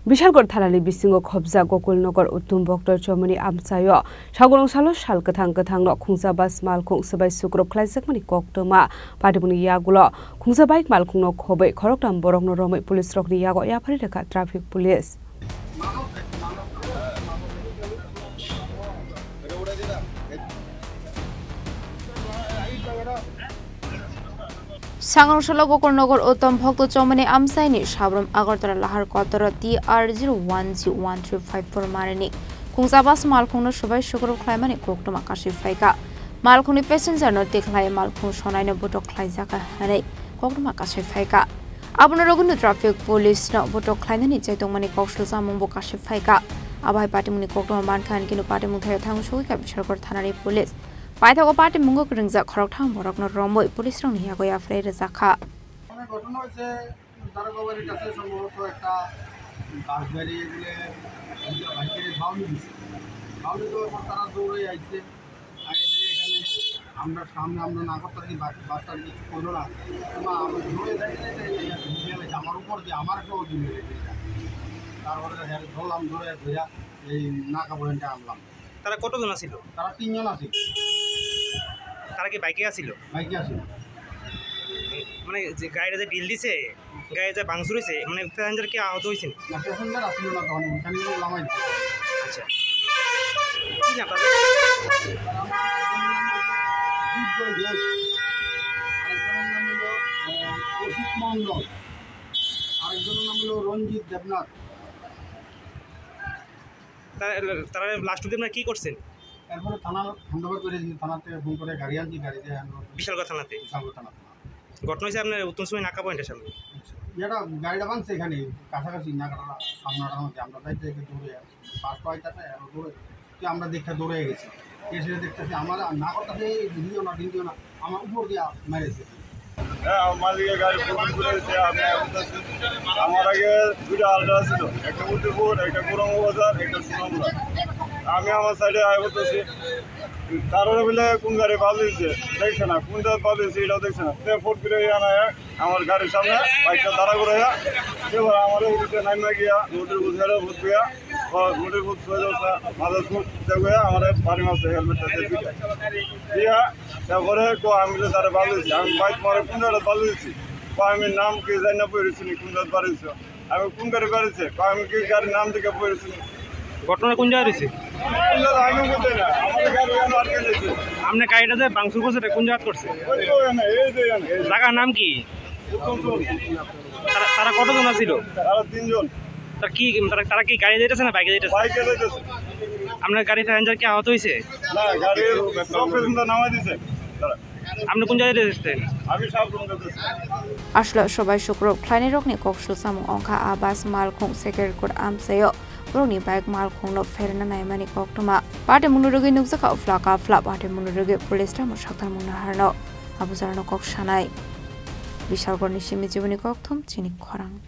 Bishalgor thalani bisingo khobja Gokulnagar Uttum Boktor Chomani Amsayo Shagorong Salo Shal Kathang no Khungsa Bas Malkhung Sabai Sukrop Klaisekmani Koktoma Patibuni Yagulo Khungsa Bike Malkhung no Khobai Khoroktam Borok no Romai Police Rokni Yago Yapari Deka Traffic Police Sangangshala Gokulnagar Uttum Boktor Chomani Amsaini Shabram Agartala Lahar Kotara TR013135 Marani Khungsa Bas Malkhung no Sabai Sukrop Klaimani Koktoma Kashi Faika Malkhungni passenger no Teklai Malkhung Shonai no Botok Klaizaka Hanai Koktoma Kashi Faika Abunorogun Traffic Police no Botok Klainani Chaitongmani Kokshul Samung Bokashi Faika Abai Patimuni Koktoma Mankan Kinu Patimu Thaya Thang Shuika Bishalgor Thanari Police Paithago party mungo kringja khorokthang borok no romoi police rong niya goya freire zakha অনেক ঘটনা হয়েছে দারোগাবাড়ির কাছে সম্ভবত একটা বাস গাড়ি এগুলো বাইকের বাউন্ডি দিচ্ছে বাউন্ডি তো তারা দৌড়ে আইছে এখানে আমরা সামনে আমরা না করতে পারি বাসটা কিছু করলো না আমরা দৌড়ে যাই আমার উপর দিয়ে আমার একটা ওজন তারপরে ধরলাম ধরে ধরে এই নাকা পয়েন্টে আনলাম তারা কতজন ছিল? তারা 3 জন আছে। তারা কি বাইকে আসিল? বাইকে আসিল। মানে যে গাড়িটা যে ডিল দিছে গাড়ি যে ভাঙচুর হয়েছে মানে প্যাসেঞ্জার কি আহত হয়েছে? না প্যাসেঞ্জার আসিল না তখন ওখানে লামাই দিছে। আচ্ছা কি না তাদের আরেকজনের নাম হলো কৌশিক মণ্ডল, আরেকজনের নাম হলো রঞ্জিত দেবনাথ। তারা লাস্ট দিন কি করছেন? এরপরে থানা হ্যান্ডওভার করে দিয়েছি, থানাতে ফোন করে গাড়ি আনছি, গাড়িতে বিশালগড় থানাতে। ঘটনা হয়েছে আপনার উত্তম সময় নাকা পয়েন্টের সামনে এটা গাড়িটা বানছে এখানে কাছাকাছি নাকাটা সামনাটার মধ্যে আমরা যাইতে দৌড়ে পাঁচ পাইটাতে দৌড়ে আমরা দেখতে দৌড়ে গেছি, এসে দেখতেছি আমার না করতেছে দিও না আমার উপর দিয়ে মেরেছে। মালিকের গাড়ি ঘুরেছে আমার আগে দুইটা আলট্রা ছিল, একটা উত্তরপুর, একটা পুরঙ্গ বাজার, একটা সুনামুড়া। আমি আমার সাইডে আয় করতেছি, কারণে বলে কোন গাড়ি পাল দিয়েছে দেখছে না, কোন জায়গায় পাল দিয়েছে এটাও দেখছে না। ফোর্ট করে আনায় আমার গাড়ির সামনে বাইকটা দাঁড়া করে এবার আমার নাইমা গিয়া রোডের বুঝে ভূত গিয়া রোডের ভূত হয়ে যাচ্ছে মাঝে সুখ দেখে আমার বাড়ি মাসে হেলমেটটা দিয়া তারপরে আমি তারা পাল দিয়েছি, আমি বাইক মারে কোন জায়গায় পাল দিয়েছি, আমি নাম কি জানি না পড়েছি কোন জায়গায় বাড়িয়েছ, আমি কোন গাড়ি বাড়িয়েছে আমি কি গাড়ির নাম থেকে পড়েছি। ঘটনা কোন জায়গায় রয়েছে? আপনার গাড়িটা যে ভাঙচুর করছে কোন জায়গা করছে? জায়গার নাম কি? তারা কতজন ছিল? তারা 3 জন। তারা কি গাড়ি যেতেছে না বাইকে যেতেছে? আপনার গাড়ি প্যাসেঞ্জার কি আহত হয়েছে? না, গাড়ির সব প্যাসেঞ্জার নামাই দিয়েছে। আপনি কোন জায়গায় যেতেছেন? আমি সাবরুম যেতেছি। Ashla Shobai Sukrop Kleine Rokni Kokshul Samu Onka Abbas Malkhung Sekerkur Amsayo Rokni Bike Malkhung no Ferna Naimani Koktoma Pate Munurugi Nukzaka Flaka Flap Pate Munurugi Police Tamu Shaktar Munaharno Abuzarno Kokshanai Bishalgor Nishimi Jibuni Koktum Chini Korang